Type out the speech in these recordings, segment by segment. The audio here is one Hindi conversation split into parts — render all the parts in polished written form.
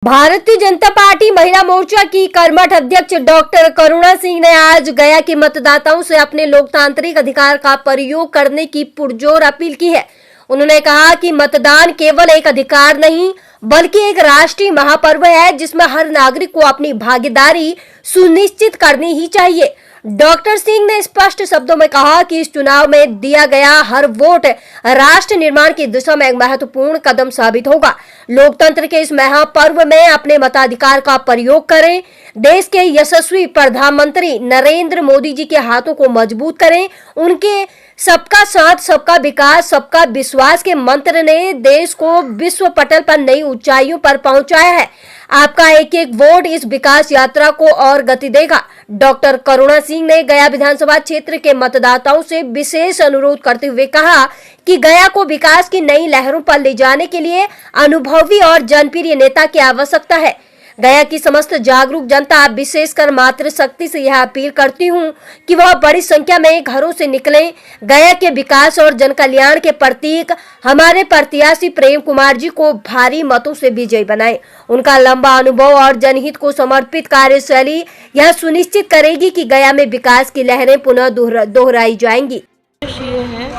भारतीय जनता पार्टी महिला मोर्चा की कर्मठ अध्यक्ष डॉक्टर करुणा सिंह ने आज गया के मतदाताओं से अपने लोकतांत्रिक अधिकार का प्रयोग करने की पुरजोर अपील की है। उन्होंने कहा कि मतदान केवल एक अधिकार नहीं बल्कि एक राष्ट्रीय महापर्व है जिसमें हर नागरिक को अपनी भागीदारी सुनिश्चित करनी ही चाहिए। डॉक्टर सिंह ने स्पष्ट शब्दों में कहा कि इस चुनाव में दिया गया हर वोट राष्ट्र निर्माण की दिशा में एक महत्वपूर्ण कदम साबित होगा। लोकतंत्र के इस महापर्व में अपने मताधिकार का प्रयोग करें, देश के यशस्वी प्रधानमंत्री नरेंद्र मोदी जी के हाथों को मजबूत करें। उनके सबका साथ, सबका विकास, सबका विश्वास के मंत्र ने देश को विश्व पटल पर नई ऊंचाइयों पर पहुंचाया है। आपका एक एक वोट इस विकास यात्रा को और गति देगा। डॉक्टर करुणा सिंह ने गया विधानसभा क्षेत्र के मतदाताओं से विशेष अनुरोध करते हुए कहा कि गया को विकास की नई लहरों पर ले जाने के लिए अनुभवी और जनप्रिय नेता की आवश्यकता है। गया की समस्त जागरूक जनता, विशेषकर मातृशक्ति से यह अपील करती हूं कि वह बड़ी संख्या में घरों से निकलें। गया के विकास और जन कल्याण के प्रतीक हमारे प्रत्याशी प्रेम कुमार जी को भारी मतों से विजयी बनाएं। उनका लंबा अनुभव और जनहित को समर्पित कार्यशैली यह सुनिश्चित करेगी कि गया में विकास की लहरें पुनः दोहराई जाएंगी। ये है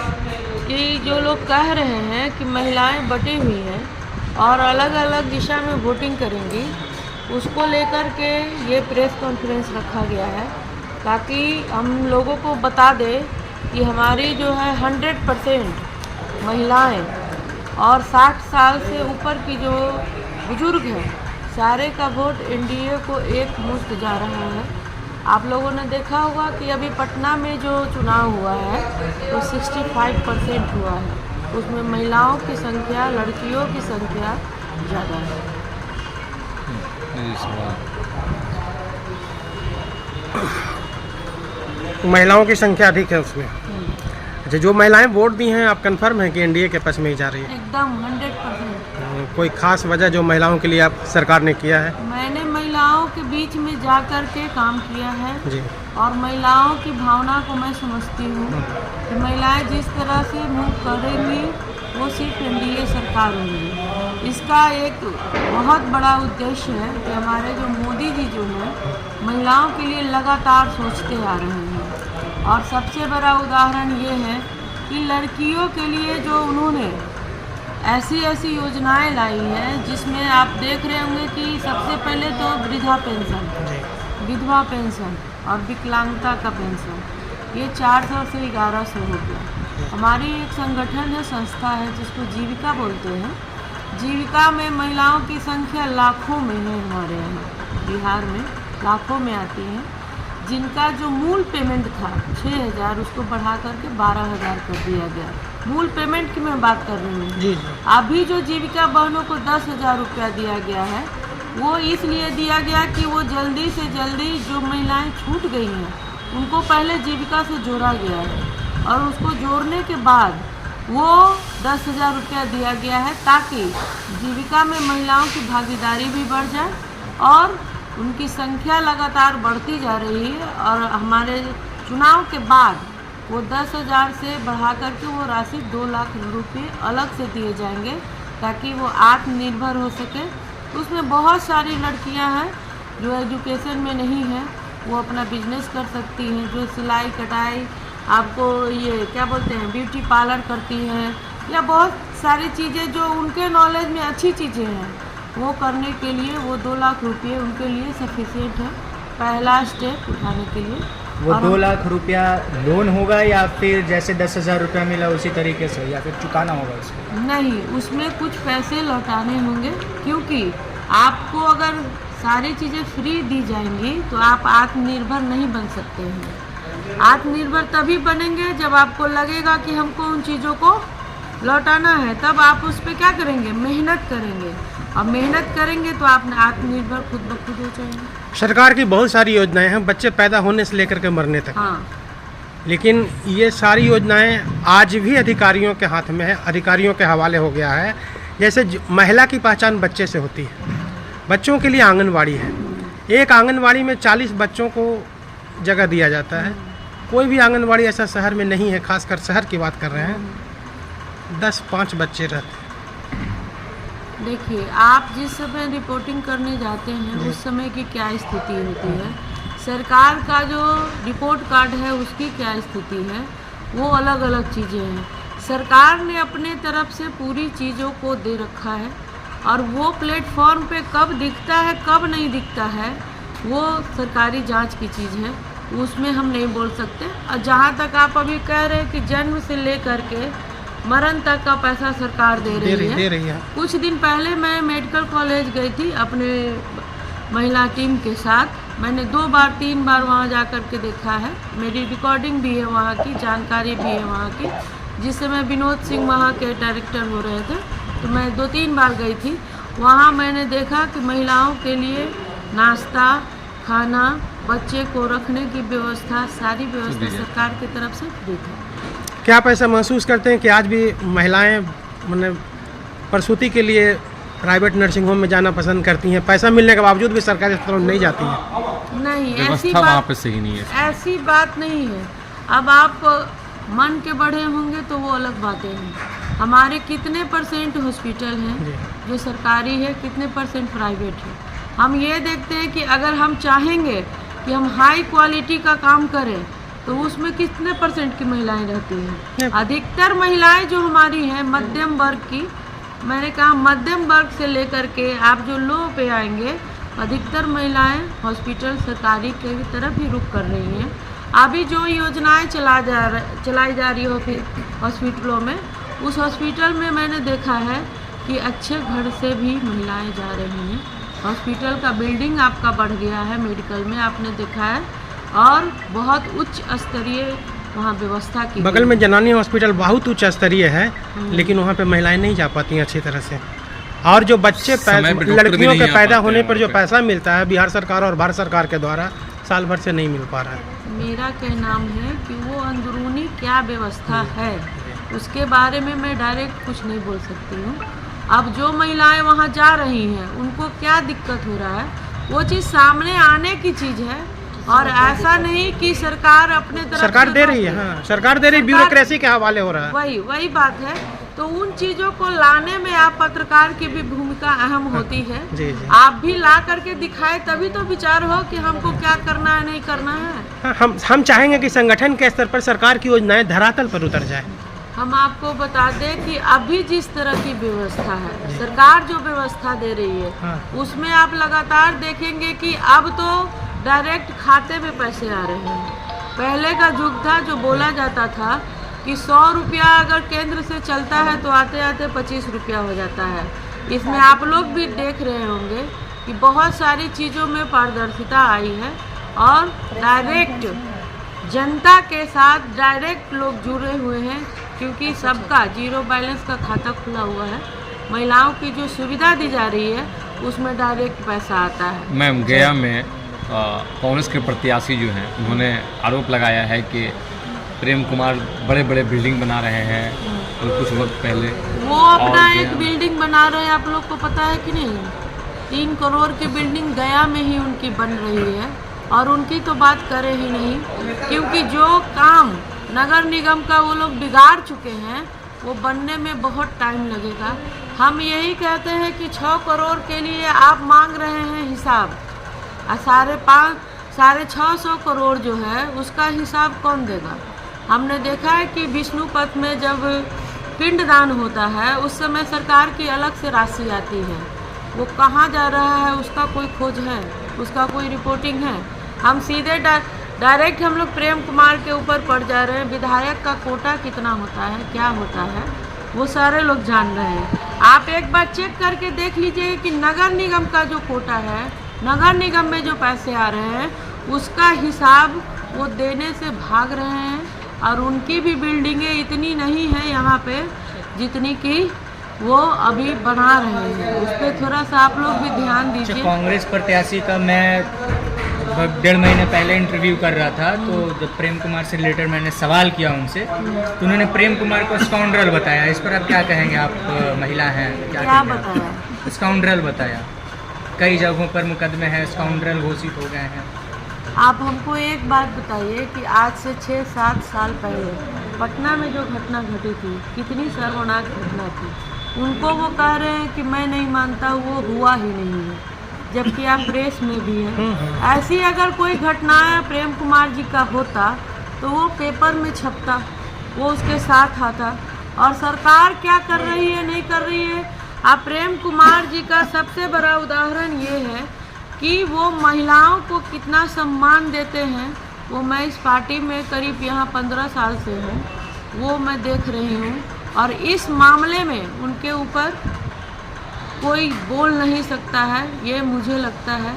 कि जो लोग कह रहे हैं कि महिलाएं बटी हुई हैं और अलग अलग दिशा में वोटिंग करेंगी, उसको लेकर के ये प्रेस कॉन्फ्रेंस रखा गया है ताकि हम लोगों को बता दें कि हमारी जो है 100% महिलाएं और 60 साल से ऊपर की जो बुजुर्ग हैं, सारे का वोट एनडीए को एक मुश्त जा रहा है। आप लोगों ने देखा होगा कि अभी पटना में जो चुनाव हुआ है तो 65% हुआ है, उसमें महिलाओं की संख्या, लड़कियों की संख्या ज़्यादा है। महिलाओं की संख्या अधिक है उसमें। अच्छा, जो महिलाएं वोट दी हैं, आप कंफर्म है कि एनडीए के पक्ष में ही जा रही है? एकदम 100%। कोई खास वजह जो महिलाओं के लिए आप सरकार ने किया है? मैंने महिलाओं के बीच में जा कर के काम किया है जी। और महिलाओं की भावना को मैं समझती हूँ कि महिलाएं जिस तरह से मूव करेंगी वो सिर्फ एनडीए सरकार होगी। इसका एक बहुत बड़ा उद्देश्य है कि हमारे जो मोदी जी जो है महिलाओं के लिए लगातार सोचते आ रहे हैं। और सबसे बड़ा उदाहरण ये है कि लड़कियों के लिए जो उन्होंने ऐसी योजनाएं लाई हैं जिसमें आप देख रहे होंगे कि सबसे पहले तो वृद्धा पेंशन, विधवा पेंशन और विकलांगता का पेंशन, ये 400 से 1100 हो गया। हमारी एक संगठन है, संस्था है जिसको जीविका बोलते हैं। जीविका में महिलाओं की संख्या लाखों में है। हमारे यहाँ बिहार में लाखों में आती हैं, जिनका जो मूल पेमेंट था 6000 उसको बढ़ा करके 12000 कर दिया गया। मूल पेमेंट की मैं बात कर रही हूँ। अभी जो जीविका बहनों को 10,000 रुपया दिया गया है, वो इसलिए दिया गया कि वो जल्दी से जल्दी जो महिलाएं छूट गई हैं उनको पहले जीविका से जोड़ा गया है और उसको जोड़ने के बाद वो 10,000 रुपया दिया गया है ताकि जीविका में महिलाओं की भागीदारी भी बढ़ जाए और उनकी संख्या लगातार बढ़ती जा रही है। और हमारे चुनाव के बाद वो 10,000 से बढ़ा करके वो राशि 2 लाख रुपये अलग से दिए जाएंगे ताकि वो आत्मनिर्भर हो सके। उसमें बहुत सारी लड़कियां हैं जो एजुकेशन में नहीं हैं, वो अपना बिजनेस कर सकती हैं, जो सिलाई कटाई, आपको ये क्या बोलते हैं, ब्यूटी पार्लर करती हैं, या बहुत सारी चीज़ें जो उनके नॉलेज में अच्छी चीज़ें हैं वो करने के लिए वो 2 लाख रुपये उनके लिए सफिशिएंट है पहला स्टेप उठाने के लिए। वो 2 लाख रुपया लोन होगा या फिर जैसे 10,000 रुपया मिला उसी तरीके से, या फिर चुकाना होगा उसको? नहीं, उसमें कुछ पैसे लौटाने होंगे क्योंकि आपको अगर सारी चीज़ें फ्री दी जाएंगी तो आप आत्मनिर्भर नहीं बन सकते हैं। आत्मनिर्भर तभी बनेंगे जब आपको लगेगा कि हमको उन चीज़ों को लौटाना है, तब आप उस पर क्या करेंगे, मेहनत करेंगे। और मेहनत करेंगे तो आप आत्मनिर्भर खुद ब खुद हो जाएंगे। सरकार की बहुत सारी योजनाएं हैं बच्चे पैदा होने से लेकर के मरने तक। हाँ। लेकिन ये सारी योजनाएं आज भी अधिकारियों के हाथ में है, अधिकारियों के हवाले हो गया है। जैसे महिला की पहचान बच्चे से होती है, बच्चों के लिए आंगनवाड़ी है। एक आंगनवाड़ी में 40 बच्चों को जगह दिया जाता है। कोई भी आंगनवाड़ी ऐसा शहर में नहीं है, खासकर शहर की बात कर रहे हैं, 10-5 बच्चे रहते हैं। देखिए, आप जिस समय रिपोर्टिंग करने जाते हैं उस समय की क्या स्थिति होती है, सरकार का जो रिपोर्ट कार्ड है उसकी क्या स्थिति है, वो अलग अलग चीज़ें हैं। सरकार ने अपने तरफ से पूरी चीज़ों को दे रखा है और वो प्लेटफॉर्म पे कब दिखता है कब नहीं दिखता है वो सरकारी जांच की चीज़ है, उसमें हम नहीं बोल सकते। और जहाँ तक आप अभी कह रहे हैं कि जन्म से लेकर के मरण तक का पैसा सरकार दे रही है। कुछ दिन पहले मैं मेडिकल कॉलेज गई थी अपने महिला टीम के साथ। मैंने 2 बार 3 बार वहाँ जा कर के देखा है, मेरी रिकॉर्डिंग भी है वहाँ की, जानकारी भी है वहाँ की। जिस समय विनोद सिंह वहाँ के डायरेक्टर हो रहे थे तो मैं 2-3 बार गई थी। वहाँ मैंने देखा कि महिलाओं के लिए नाश्ता, खाना, बच्चे को रखने की व्यवस्था, सारी व्यवस्था सरकार की तरफ से फ्री थी। क्या आप ऐसा महसूस करते हैं कि आज भी महिलाएं मतलब प्रसूति के लिए प्राइवेट नर्सिंग होम में जाना पसंद करती हैं, पैसा मिलने के बावजूद भी सरकारी अस्पताल नहीं जाती हैं? नहीं, ऐसी व्यवस्था वहाँ बात पे सही नहीं है। ऐसी बात नहीं है। अब आप मन के बढ़े होंगे तो वो अलग बातें हैं। हमारे कितने % हॉस्पिटल हैं जो सरकारी है, कितने % प्राइवेट है। हम ये देखते हैं कि अगर हम चाहेंगे कि हम हाई क्वालिटी का काम करें तो उसमें कितने % की महिलाएं रहती हैं। अधिकतर महिलाएं जो हमारी हैं मध्यम वर्ग की, मैंने कहा मध्यम वर्ग से लेकर के आप जो लो पे आएंगे, अधिकतर महिलाएं हॉस्पिटल सरकारी की तरफ ही रुख कर रही हैं। अभी जो योजनाएं चलाई जा रही हो फिर हॉस्पिटलों में, उस हॉस्पिटल में मैंने देखा है कि अच्छे घर से भी महिलाएं जा रही हैं। हॉस्पिटल का बिल्डिंग आपका बढ़ गया है, मेडिकल में आपने देखा है, और बहुत उच्च स्तरीय वहाँ व्यवस्था की। बगल में जनानी हॉस्पिटल बहुत उच्च स्तरीय है, लेकिन वहाँ पे महिलाएं नहीं जा पाती हैं अच्छी तरह से। और जो बच्चे लड़कियों के पैदा होने पर जो पैसा मिलता है बिहार सरकार और भारत सरकार के द्वारा, साल भर से नहीं मिल पा रहा है। मेरा कहना है कि वो अंदरूनी क्या व्यवस्था है उसके बारे में मैं डायरेक्ट कुछ नहीं बोल सकती हूँ। अब जो महिलाएं वहाँ जा रही हैं उनको क्या दिक्कत हो रहा है वो चीज़ सामने आने की चीज़ है, और ऐसा नहीं कि सरकार अपने तरफ सरकार दे रही है। हाँ, सरकार दे रही, ब्यूरोक्रेसी के हवाले हो रहा है। वही बात है। तो उन चीज़ों को लाने में आप पत्रकार की भी भूमिका अहम होती है। जी। आप भी ला करके दिखाए तभी तो विचार हो कि हमको क्या करना है नहीं करना है। हाँ, हम चाहेंगे कि संगठन के स्तर पर सरकार की योजनाएं धरातल पर उतर जाए। हम आपको बता दें कि अभी जिस तरह की व्यवस्था है, सरकार जो व्यवस्था दे रही है, हाँ। उसमें आप लगातार देखेंगे कि अब तो डायरेक्ट खाते में पैसे आ रहे हैं। पहले का युग था जो बोला जाता था कि 100 रुपया अगर केंद्र से चलता है तो आते आते 25 रुपया हो जाता है। इसमें आप लोग भी देख रहे होंगे कि बहुत सारी चीज़ों में पारदर्शिता आई है और डायरेक्ट जनता के साथ डायरेक्ट लोग जुड़े हुए हैं, क्योंकि सबका 0 बैलेंस का खाता खुला हुआ है। महिलाओं की जो सुविधा दी जा रही है उसमें डायरेक्ट पैसा आता है। मैम, गया में कांग्रेस के प्रत्याशी जो हैं उन्होंने आरोप लगाया है कि प्रेम कुमार बड़े बड़े बिल्डिंग बना रहे हैं, और कुछ वक्त पहले वो अपना एक बिल्डिंग बना रहे हैं। आप लोग को पता है कि नहीं? 3 करोड़ की बिल्डिंग गया में ही उनकी बन रही है, और उनकी तो बात करें ही नहीं, क्योंकि जो काम नगर निगम का वो लोग बिगाड़ चुके हैं वो बनने में बहुत टाइम लगेगा। हम यही कहते हैं कि 6 करोड़ के लिए आप मांग रहे हैं हिसाब, और 650 करोड़ जो है उसका हिसाब कौन देगा? हमने देखा है कि विष्णुपथ में जब पिंडदान होता है उस समय सरकार की अलग से राशि आती है, वो कहाँ जा रहा है उसका कोई खोज है, उसका कोई रिपोर्टिंग है? हम सीधे डायरेक्ट हम लोग प्रेम कुमार के ऊपर पड़ जा रहे हैं। विधायक का कोटा कितना होता है, क्या होता है, वो सारे लोग जान रहे हैं। आप एक बार चेक करके देख लीजिए कि नगर निगम का जो कोटा है, नगर निगम में जो पैसे आ रहे हैं उसका हिसाब वो देने से भाग रहे हैं, और उनकी भी बिल्डिंगें इतनी नहीं है यहाँ पे जितनी कि वो अभी बना रहे हैं। उस पर थोड़ा सा आप लोग भी ध्यान दीजिए। कांग्रेस प्रत्याशी का मैं 1.5 महीने पहले इंटरव्यू कर रहा था, तो जब प्रेम कुमार से रिलेटेड मैंने सवाल किया उनसे, तो उन्होंने प्रेम कुमार को स्काउंड्रल बताया। इस पर आप क्या कहेंगे? आप महिला हैं, क्या बताया? स्काउंड्रल बताया। कई जगहों पर मुकदमे हैं, स्काउंड्रल घोषित हो गए हैं। आप हमको एक बात बताइए कि आज से 6-7 साल पहले पटना में जो घटना घटी थी, कितनी सर्वनाक घटना थी। उनको वो कह रहे हैं कि मैं नहीं मानता, वो हुआ ही नहीं है, जबकि आप प्रेस में भी हैं। ऐसी अगर कोई घटना प्रेम कुमार जी का होता तो वो पेपर में छपता, वो उसके साथ आता। और सरकार क्या कर रही है, नहीं कर रही है। आप प्रेम कुमार जी का सबसे बड़ा उदाहरण ये है कि वो महिलाओं को कितना सम्मान देते हैं। वो मैं इस पार्टी में करीब यहाँ 15 साल से हूँ, वो मैं देख रही हूँ। और इस मामले में उनके ऊपर कोई बोल नहीं सकता है, ये मुझे लगता है।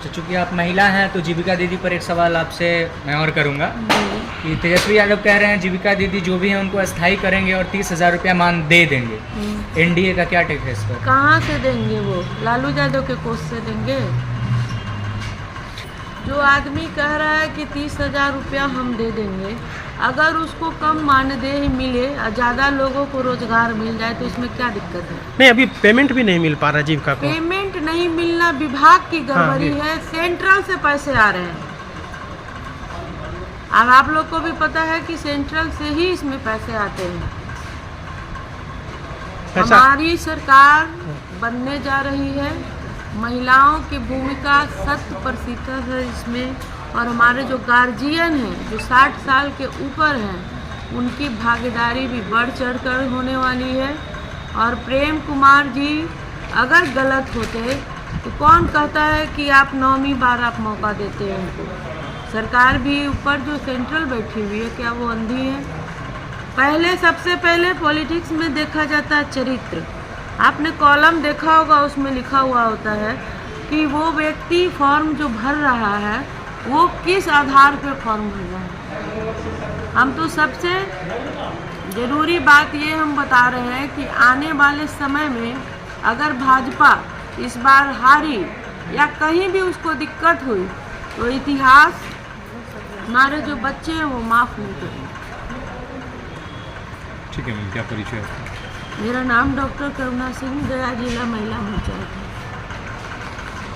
तो चूँकि आप महिला हैं तो जीविका दीदी पर एक सवाल आपसे मैं और करूँगा कि तेजस्वी यादव कह रहे हैं जीविका दीदी जो भी हैं उनको अस्थायी करेंगे और 30,000 रुपया मान दे देंगे। एनडीए का क्या टेक है इस पर? कहाँ से देंगे? वो लालू यादव के कोष से देंगे। जो आदमी कह रहा है कि 30,000 रुपया हम दे देंगे, अगर उसको कम मानदेय मिले और ज़्यादा लोगों को रोजगार मिल जाए तो इसमें क्या दिक्कत है? नहीं, अभी पेमेंट भी नहीं मिल पा रहा जीविका को। पेमेंट नहीं मिलना विभाग की गड़बड़ी है, सेंट्रल से पैसे आ रहे हैं। अब आप लोग को भी पता है कि सेंट्रल से ही इसमें पैसे आते हैं। हमारी सरकार बनने जा रही है, महिलाओं की भूमिका 100% है इसमें। और हमारे जो गार्जियन हैं जो 60 साल के ऊपर हैं, उनकी भागीदारी भी बढ़ चढ़कर होने वाली है। और प्रेम कुमार जी अगर गलत होते तो कौन कहता है कि आप 9वीं बार आप मौका देते हैं उनको? सरकार भी ऊपर जो सेंट्रल बैठी हुई है, क्या वो अंधी है? पहले सबसे पहले पॉलिटिक्स में देखा जाता है चरित्र। आपने कॉलम देखा होगा, उसमें लिखा हुआ होता है कि वो व्यक्ति फॉर्म जो भर रहा है वो किस आधार पर फॉर्म भर रहा है। हम तो सबसे ज़रूरी बात ये हम बता रहे हैं कि आने वाले समय में अगर भाजपा इस बार हारी या कहीं भी उसको दिक्कत हुई तो इतिहास हमारे जो बच्चे हैं वो माफ़ नहीं करेंगे। ठीक है मैम, क्या परिचय है आपका? मेरा नाम डॉक्टर करुणा सिंह, गया जिला महिला मोर्चा है।